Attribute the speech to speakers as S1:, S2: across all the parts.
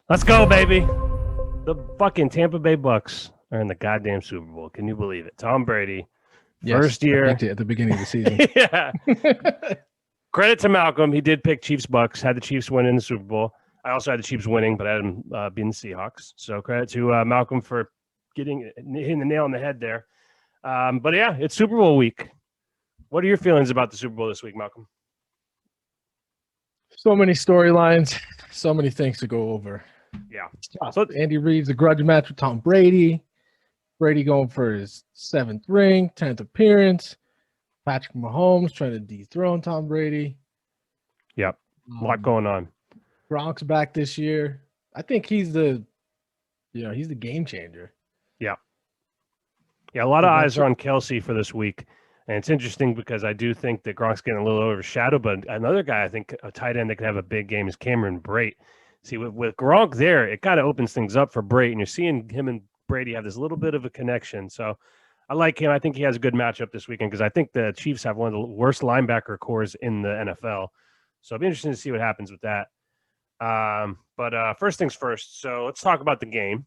S1: Let's go, baby. The fucking Tampa Bay Bucs are in the goddamn Super Bowl. Can you believe it? Tom Brady, first year.
S2: I picked it at the beginning of the season.
S1: Yeah. Credit to Malcolm. He did pick Chiefs Bucs, had the Chiefs win in the Super Bowl. I also had the Chiefs winning, but I had them being the Seahawks. So credit to Malcolm for hitting the nail on the head there. But yeah, it's Super Bowl week. What are your feelings about the Super Bowl this week, Malcolm?
S2: So many storylines, so many things to go over.
S1: Yeah.
S2: So Andy Reid's a grudge match with Tom Brady. Brady going for his 7th ring, 10th appearance. Patrick Mahomes trying to dethrone Tom Brady.
S1: Yep. A lot going on.
S2: Gronk's back this year. I think he's the game changer.
S1: Yeah. Yeah, a lot of eyes are on Kelsey for this week. And it's interesting because I do think that Gronk's getting a little overshadowed, but another guy, I think, a tight end that could have a big game is Cameron Brate. See, with Gronk there, it kind of opens things up for Brate, and you're seeing him and Brady have this little bit of a connection. So I like him. I think he has a good matchup this weekend because I think the Chiefs have one of the worst linebacker cores in the NFL. So it'll be interesting to see what happens with that. But first things first. So let's talk about the game.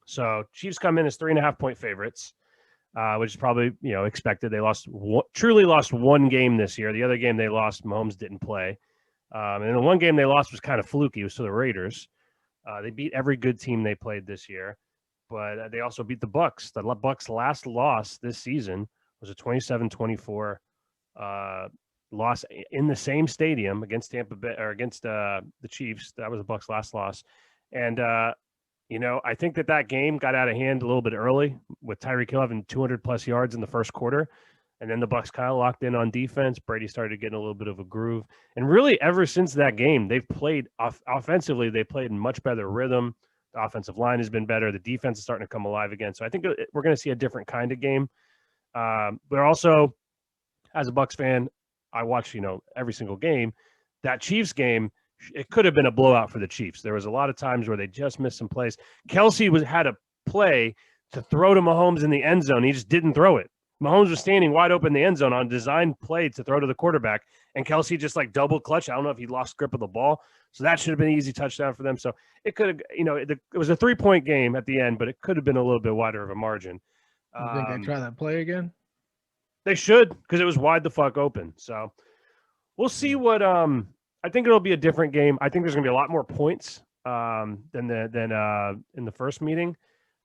S1: So Chiefs come in as 3.5-point favorites. Which is probably expected. They truly lost one game this year. The other game they lost, Mahomes didn't play, and the one game they lost was kind of fluky. It was to the Raiders. They beat every good team they played this year, but they also beat the Bucs. The Bucs' last loss this season was a 27-24 loss in the same stadium against Tampa Bay or against the Chiefs. That was the Bucs' last loss, and I think that game got out of hand a little bit early with Tyreek Hill having 200-plus yards in the first quarter. And then the Bucs kind of locked in on defense. Brady started getting a little bit of a groove. And really, ever since that game, they've played offensively. They played in much better rhythm. The offensive line has been better. The defense is starting to come alive again. So I think we're going to see a different kind of game. But also, as a Bucs fan, I watch, every single game. That Chiefs game, it could have been a blowout for the Chiefs. There was a lot of times where they just missed some plays. Kelsey had a play to throw to Mahomes in the end zone. He just didn't throw it. Mahomes was standing wide open in the end zone on design play to throw to the quarterback, and Kelsey just double clutch. I don't know if he lost grip of the ball, so that should have been an easy touchdown for them. So it could have, it was a 3-point game at the end, but it could have been a little bit wider of a margin.
S2: You think they try that play again?
S1: They should, because it was wide the fuck open. So we'll see what I think it'll be a different game. I think there's going to be a lot more points than in the first meeting.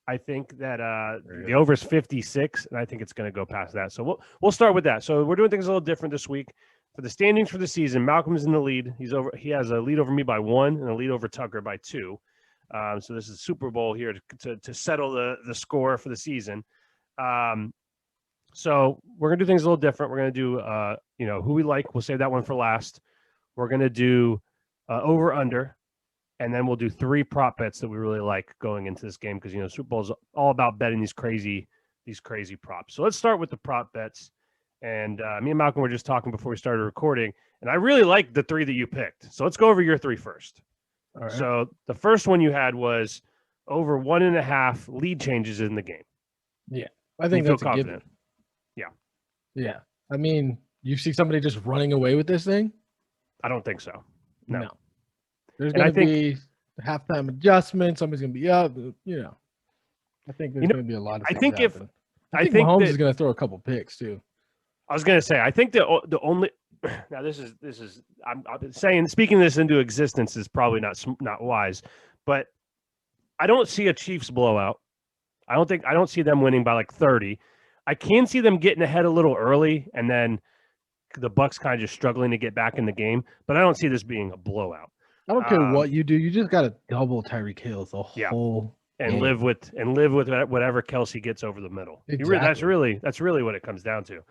S1: I think that the over is 56, and I think it's going to go past that. So we'll start with that. So we're doing things a little different this week. For the standings for the season, Malcolm's in the lead. He has a lead over me by 1 and a lead over Tucker by 2. So this is Super Bowl here to settle the score for the season. So we're going to do things a little different. We're going to do who we like. We'll save that one for last. We're going to do over-under, and then we'll do 3 prop bets that we really like going into this game because, Super Bowl is all about betting these crazy props. So let's start with the prop bets. And me and Malcolm were just talking before we started recording, and I really like the 3 that you picked. So let's go over your 3 first. All right. So the first one you had was over 1.5 lead changes in the game.
S2: Yeah, I think that's a given. Yeah. I mean, you see somebody just running away with this thing?
S1: I don't think so. No.
S2: There's going to be halftime adjustment. Somebody's going to be up. I think there's going to be a lot of. I think Mahomes is going to throw a couple picks too.
S1: I was going to say I think the only now this is I'm saying speaking this into existence is probably not wise, but I don't see a Chiefs blowout. I don't see them winning by 30. I can see them getting ahead a little early and then the Bucs kind of just struggling to get back in the game, but I don't see this being a blowout.
S2: I don't care what you do. You just got to double Tyreek Hill the whole
S1: and
S2: game.
S1: live with whatever Kelsey gets over the middle.
S2: Exactly.
S1: That's really what it comes down to.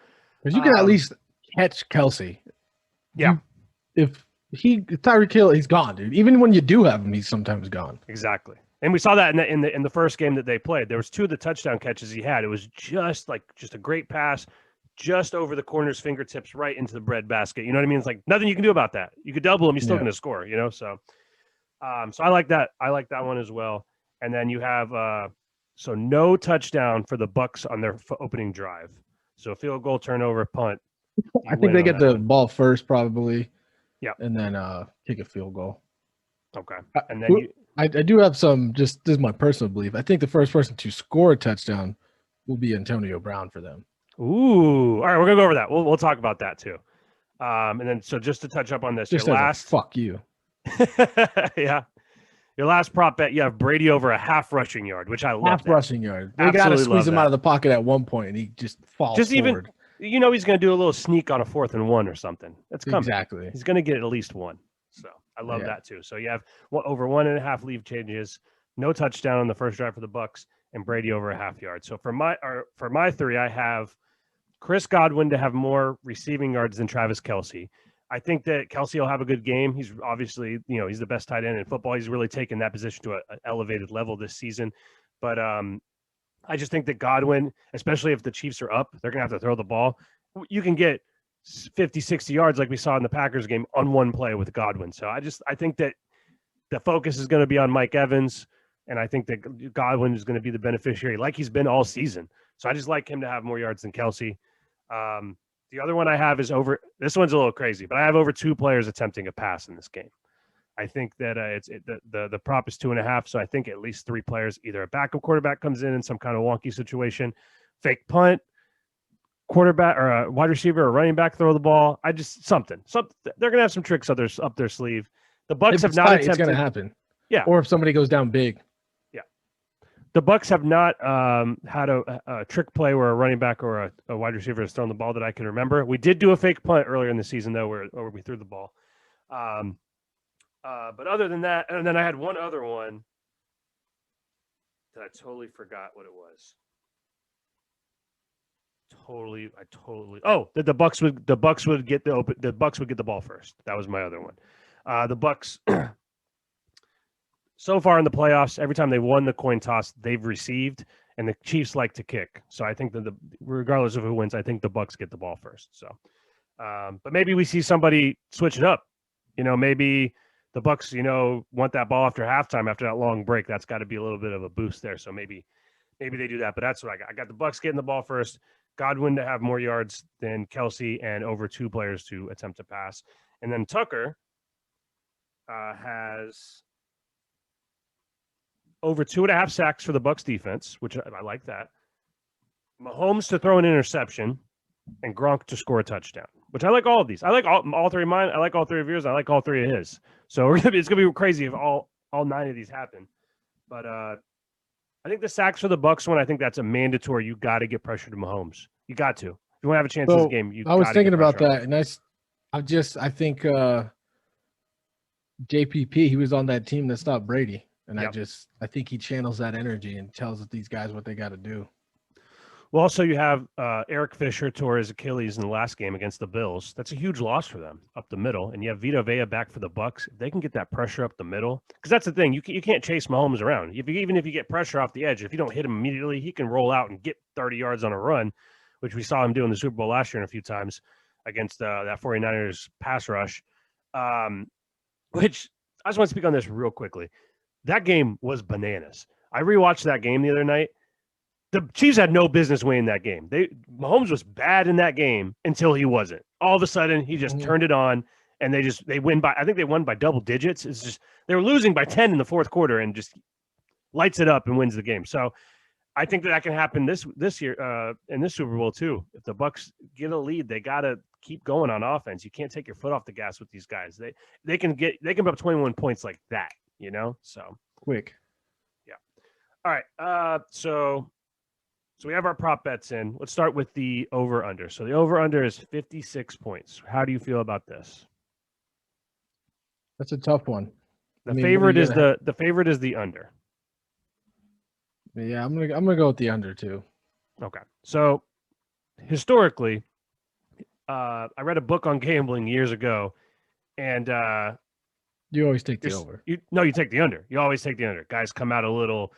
S2: Because you can at least catch Kelsey.
S1: Yeah.
S2: If Tyreek Hill, he's gone, dude. Even when you do have him, he's sometimes gone.
S1: Exactly. And we saw that in the first game that they played. There was 2 of the touchdown catches he had. It was just a great pass, just over the corner's fingertips, right into the bread basket. You know what I mean? It's nothing you can do about that. You could double him, he's still going to score. So, so I like that. I like that one as well. And then you have no touchdown for the Bucs on their opening drive. So field goal, turnover, punt.
S2: I think they get the ball first, probably.
S1: Yeah,
S2: and then kick a field goal.
S1: Okay, and then
S2: I do have some. Just this is my personal belief. I think the first person to score a touchdown will be Antonio Brown for them.
S1: Ooh, all right, we're gonna go over that. We'll talk about that too. And then so just to touch up on this,
S2: Just
S1: your
S2: as a
S1: last,
S2: fuck you.
S1: yeah, your last prop bet, you have Brady over a half rushing yard, which I love.
S2: Half
S1: That.
S2: rushing yard. They got to
S1: Absolutely
S2: squeeze
S1: love
S2: him out
S1: that.
S2: of the pocket at one point, and he just falls
S1: Just even,
S2: forward.
S1: he's going to do a little sneak on a 4th and 1 or something. That's coming.
S2: Exactly.
S1: He's going to get at least one. So I love that too. So you have over 1.5 leave changes, no touchdown on the first drive for the Bucs, and Brady over a half yard. So for my three, I have Chris Godwin to have more receiving yards than Travis Kelce. I think that Kelce will have a good game. He's obviously, he's the best tight end in football. He's really taken that position to an elevated level this season. But I just think that Godwin, especially if the Chiefs are up, they're going to have to throw the ball. You can get 50, 60 yards like we saw in the Packers game on one play with Godwin. So I think that the focus is going to be on Mike Evans, and I think that Godwin is going to be the beneficiary like he's been all season. So I just like him to have more yards than Kelce. The other one I have is over. This one's a little crazy, but I have over 2 players attempting a pass in this game. I think that the prop is 2.5, so I think at least 3 players, either a backup quarterback comes in some kind of wonky situation, fake punt, quarterback or a wide receiver or running back throw the ball. Something. They're gonna have some tricks up their sleeve. The Bucs have not attempted.
S2: It's gonna happen.
S1: Yeah.
S2: Or if somebody goes down big.
S1: Yeah. The Bucs have not had a trick play where a running back or a wide receiver has thrown the ball that I can remember. We did do a fake punt earlier in the season though, where we threw the ball. But other than that, and then I had one other one that I totally forgot what it was. Oh, that the Bucs would get the ball first. That was my other one. The Bucs so far in the playoffs, every time they won the coin toss, they've received, and the Chiefs like to kick. So I think that regardless of who wins, I think the Bucs get the ball first. So, but maybe we see somebody switch it up. Maybe the Bucs, want that ball after halftime after that long break. That's got to be a little bit of a boost there. So maybe they do that. But that's what I got. I got the Bucs getting the ball first. Godwin to have more yards than Kelce and over 2 players to attempt to pass. And then Tucker has over 2.5 sacks for the Bucs defense, which I like that. Mahomes to throw an interception and Gronk to score a touchdown, which I like all of these. I like all 3 of mine. I like all 3 of yours. I like all 3 of his. So it's going to be crazy if all 9 of these happen. But I think the sacks for the Bucs one, I think that's a mandatory. You got to get pressure to Mahomes. You got to. If you want to have a chance in this game,
S2: I was thinking about that, and I think JPP, he was on that team that stopped Brady, and yep. I think he channels that energy and tells these guys what they got to do.
S1: Well, also you have Eric Fisher tore his Achilles in the last game against the Bills. That's a huge loss for them up the middle. And you have Vita Vea back for the Bucs. If they can get that pressure up the middle, because that's the thing. You can't chase Mahomes around. Even if you get pressure off the edge, if you don't hit him immediately, he can roll out and get 30 yards on a run, which we saw him do in the Super Bowl last year in a few times against that 49ers pass rush. Which I just want to speak on this real quickly. That game was bananas. I rewatched that game the other night. The Chiefs had no business winning that game. Mahomes was bad in that game until he wasn't. All of a sudden, he just turned it on, and they win by. I think they won by double digits. It's just they were losing by 10 in the fourth quarter, and just lights it up and wins the game. So I think that can happen this year in this Super Bowl too. If the Bucs get a lead, they got to keep going on offense. You can't take your foot off the gas with these guys. They can put up 21 points like that. So
S2: quick.
S1: Yeah. All right. So we have our prop bets in. Let's start with the over-under. So the over-under is 56 points. How do you feel about this?
S2: That's a tough one.
S1: The favorite is the under.
S2: Yeah, I'm gonna go with the under too.
S1: Okay. So historically, I read a book on gambling years ago, and
S2: you always take the over.
S1: You take the under. You always take the under. Guys come out a little,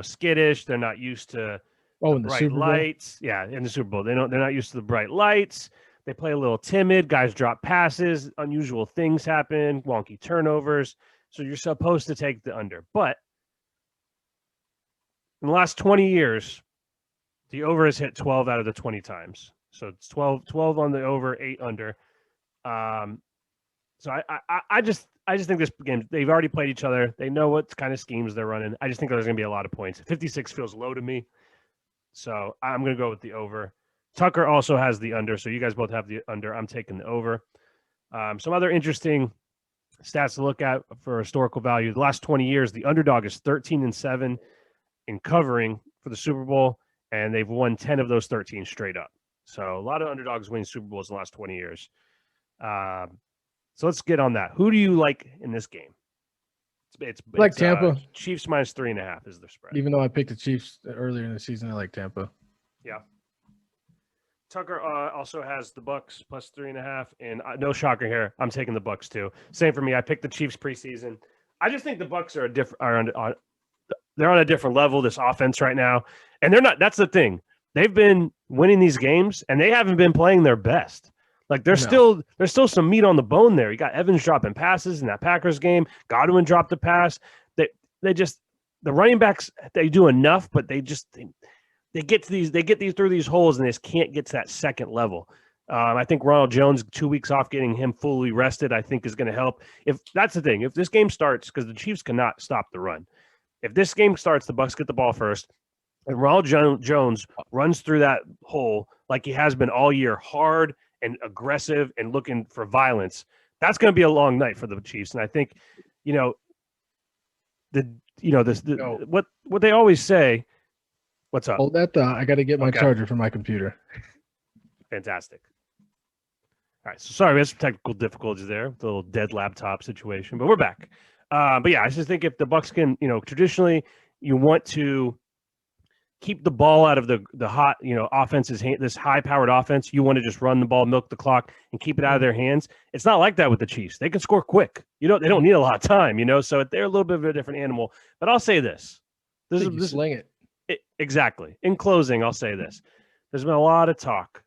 S1: skittish. They're not used to
S2: in the
S1: bright
S2: Super Bowl?
S1: lights. Yeah, in the Super Bowl. They're not used to the bright lights. They play a little timid. Guys drop passes. Unusual things happen. Wonky turnovers. So you're supposed to take the under. But in the last 20 years, the over has hit 12 out of the 20 times. So it's 12 on the over, 8 under. So I just think this game, they've already played each other. They know what kind of schemes they're running. I just think there's going to be a lot of points. 56 feels low to me. So I'm going to go with the over. Tucker also has the under. So you guys both have the under. I'm taking the over. Some other interesting stats to look at for historical value. The last 20 years, the underdog is 13-7 in covering for the Super Bowl, and they've won 10 of those 13 straight up. So a lot of underdogs winning Super Bowls in the last 20 years. So let's get on that. Who do you like in this game? It's
S2: Tampa.
S1: Chiefs minus 3.5 is their spread.
S2: Even though I picked the Chiefs earlier in the season, I like Tampa.
S1: Yeah. Tucker also has the Bucs plus 3.5, and no shocker here. I'm taking the Bucs too. Same for me. I picked the Chiefs preseason. I just think the Bucs are they're on a different level. This offense right now, and they're not. That's the thing. They've been winning these games, and they haven't been playing their best. Like there's still some meat on the bone there. You got Evans dropping passes in that Packers game. Godwin dropped a pass. They just the running backs, they do enough, but they get through these holes and they just can't get to that second level. I think Ronald Jones 2 weeks off, getting him fully rested, I think is going to help. If that's the thing, if this game starts, because the Chiefs cannot stop the run. If this game starts, the Bucs get the ball first, and Ronald Jones runs through that hole like he has been all year, hard and aggressive and looking for violence, that's going to be a long night for the Chiefs. And I think, what they always say. What's up?
S2: Hold that thought. I got to get my charger for my computer.
S1: Fantastic. All right. So sorry, we had some technical difficulties there, the little dead laptop situation, but we're back. But yeah, I just think if the Bucs can, traditionally you want to keep the ball out of the hot, offense's hand, this high-powered offense. You want to just run the ball, milk the clock, and keep it out of their hands. It's not like that with the Chiefs. They can score quick. They don't need a lot of time, so they're a little bit of a different animal. But I'll say this. This
S2: sling it.
S1: Exactly. In closing, I'll say this. There's been a lot of talk.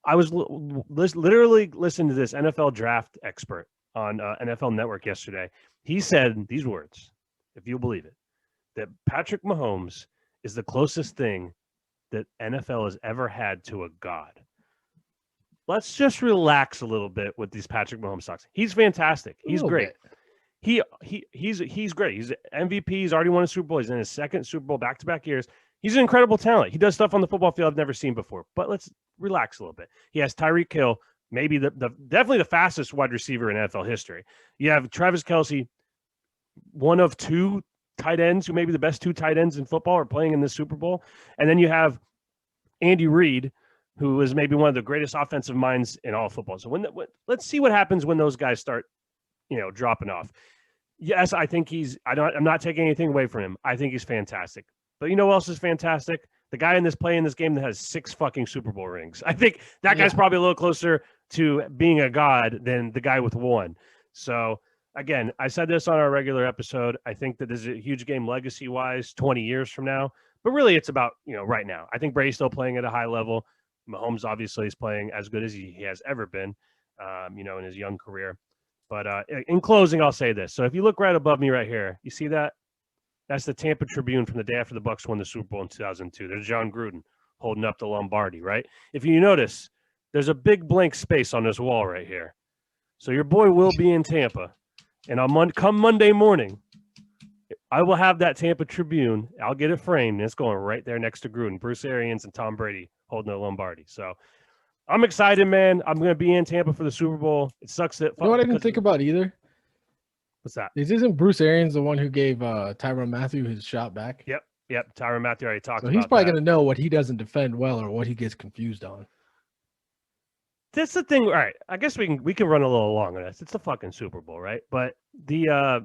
S1: I was literally listening to this NFL draft expert on NFL Network yesterday. He said these words, if you'll believe it, that Patrick Mahomes is the closest thing that NFL has ever had to a god. Let's just relax a little bit with these Patrick Mahomes talks. He's fantastic. He's great. He's great. He's MVP. He's already won a Super Bowl. He's in his second Super Bowl back-to-back years. He's an incredible talent. He does stuff on the football field I've never seen before. But let's relax a little bit. He has Tyreek Hill, maybe definitely the fastest wide receiver in NFL history. You have Travis Kelce, one of two tight ends who may be the best two tight ends in football are playing in this Super Bowl. And then you have Andy Reid, who is maybe one of the greatest offensive minds in all football. So let's see what happens when those guys start, dropping off. Yes, I think I'm not taking anything away from him. I think he's fantastic. But you know who else is fantastic? The guy in this game that has 6 fucking Super Bowl rings. I think that guy's probably a little closer to being a god than the guy with 1. So again, I said this on our regular episode. I think that this is a huge game legacy-wise 20 years from now. But really, it's about, right now. I think Brady's still playing at a high level. Mahomes obviously is playing as good as he has ever been, in his young career. But in closing, I'll say this. So if you look right above me right here, you see that? That's the Tampa Tribune from the day after the Bucs won the Super Bowl in 2002. There's John Gruden holding up the Lombardi, right? If you notice, there's a big blank space on this wall right here. So your boy will be in Tampa. And come Monday morning, I will have that Tampa Tribune. I'll get it framed, and it's going right there next to Gruden, Bruce Arians, and Tom Brady holding the Lombardi. So I'm excited, man. I'm going to be in Tampa for the Super Bowl. It sucks that.
S2: You know what I didn't think about either?
S1: What's that?
S2: Isn't Bruce Arians the one who gave Tyrann Mathieu his shot back?
S1: Yep. Tyrann Mathieu already talked about that.
S2: So he's probably going to know what he doesn't defend well or what he gets confused on.
S1: That's the thing. All right. I guess we can run a little long on this. It's the fucking Super Bowl, right? But the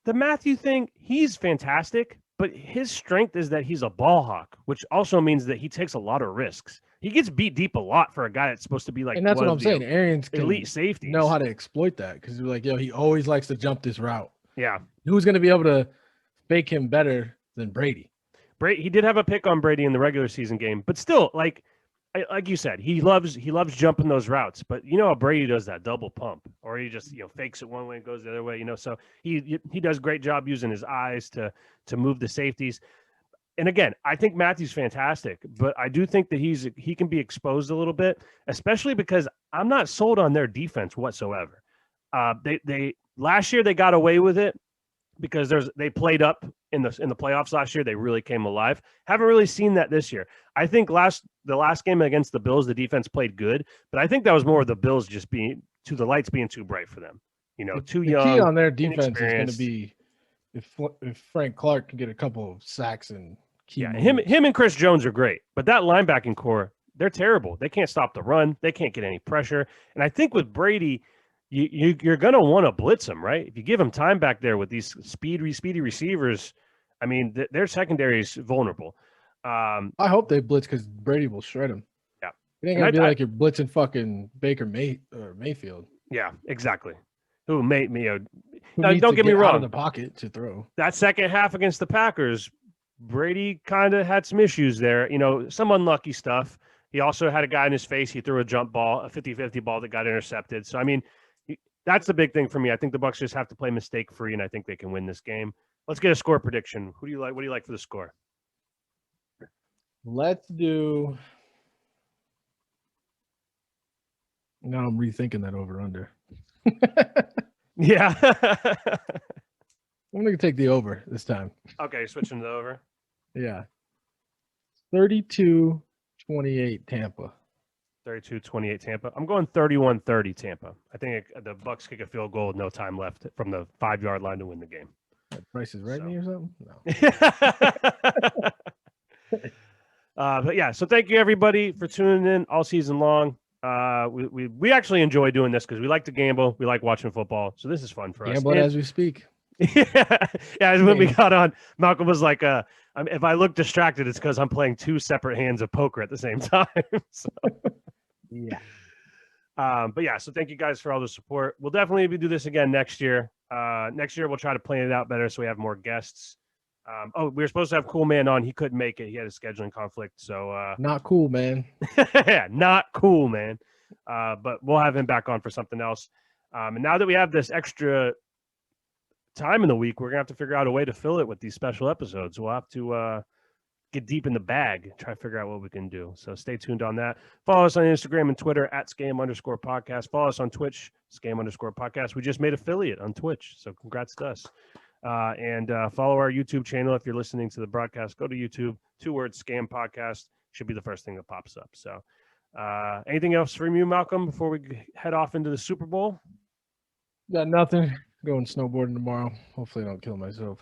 S1: Mathieu thing, he's fantastic, but his strength is that he's a ball hawk, which also means that he takes a lot of risks. He gets beat deep a lot for a guy that's supposed to be like,
S2: and that's what I'm saying. Arians can
S1: elite safety
S2: know how to exploit that because you're like, he always likes to jump this route.
S1: Yeah,
S2: who's going to be able to fake him better than Brady?
S1: He did have a pick on Brady in the regular season game, but still, like you said, he loves jumping those routes. But how Brady does that double pump, or he just fakes it one way and goes the other way. So he does a great job using his eyes to move the safeties. And again, I think Matthew's fantastic, but I do think that he can be exposed a little bit, especially because I'm not sold on their defense whatsoever. They last year they got away with it because they played up in the playoffs last year. They really came alive. Haven't really seen that this year. I think the last game against the Bills, the defense played good, but I think that was more of the Bills just being the lights being too bright for them. Too
S2: The
S1: young.
S2: key on their defense is going to
S1: inexperienced.
S2: be if Frank Clark can get a couple of sacks and key
S1: him and Chris Jones are great, but that linebacking core, they're terrible. They can't stop the run. They can't get any pressure. And I think with Brady, you're going to want to blitz him, right? If you give him time back there with these speedy receivers, I mean, their secondary is vulnerable.
S2: I hope they blitz because Brady will shred him.
S1: Yeah.
S2: It ain't going to be like you're blitzing fucking Baker Mayfield.
S1: Yeah, exactly. Who made me a...
S2: Don't get me wrong. Out of the pocket to throw.
S1: That second half against the Packers, Brady kind of had some issues there. Some unlucky stuff. He also had a guy in his face. He threw a jump ball, a 50-50 ball that got intercepted. So, I mean, that's the big thing for me. I think the Bucs just have to play mistake-free, and I think they can win this game. Let's get a score prediction. Who do you like? What do you like for the score?
S2: Let's do... Now I'm rethinking that over-under.
S1: Yeah.
S2: I'm going to take the over this time.
S1: Okay, switching to the over.
S2: Yeah. 32-28 Tampa.
S1: 32-28 Tampa. I'm going 31-30 Tampa. I think the Bucs kick a field goal with no time left from the 5-yard line to win the game.
S2: Price is right me or something?
S1: No. But yeah, so thank you everybody for tuning in all season long. We actually enjoy doing this because we like to gamble. We like watching football. So this is fun for us.
S2: Gamble as we speak.
S1: Yeah, when we got on, Malcolm was like, if I look distracted, it's because I'm playing 2 separate hands of poker at the same time. So.
S2: Yeah.
S1: But yeah, so thank you guys for all the support. We'll definitely do this again next year. Next year, we'll try to plan it out better so we have more guests. We were supposed to have Cool Man on. He couldn't make it. He had a scheduling conflict. So
S2: not cool, man.
S1: Yeah, not cool, man. But we'll have him back on for something else. And now that we have this extra time in the week, we're gonna have to figure out a way to fill it with these special episodes. We'll have to get deep in the bag, try to figure out what we can do. So stay tuned on that. Follow us on Instagram and Twitter at @scam_podcast. Follow us on Twitch, @scam_podcast. We just made affiliate on Twitch, so congrats to us. And follow our YouTube channel. If you're listening to the broadcast, go to YouTube, 2 words, Scam Podcast. Should be the first thing that pops up. So anything else from you, Malcolm, before we head off into the Super Bowl?
S2: Got nothing. Going snowboarding tomorrow. Hopefully I don't kill myself.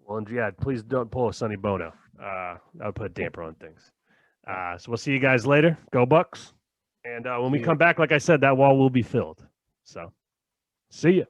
S1: Well, and yeah, please don't pull a Sonny Bono. I'll put a damper on things. So we'll see you guys later. Go Bucs. And when we come back, like I said, that wall will be filled. So see ya.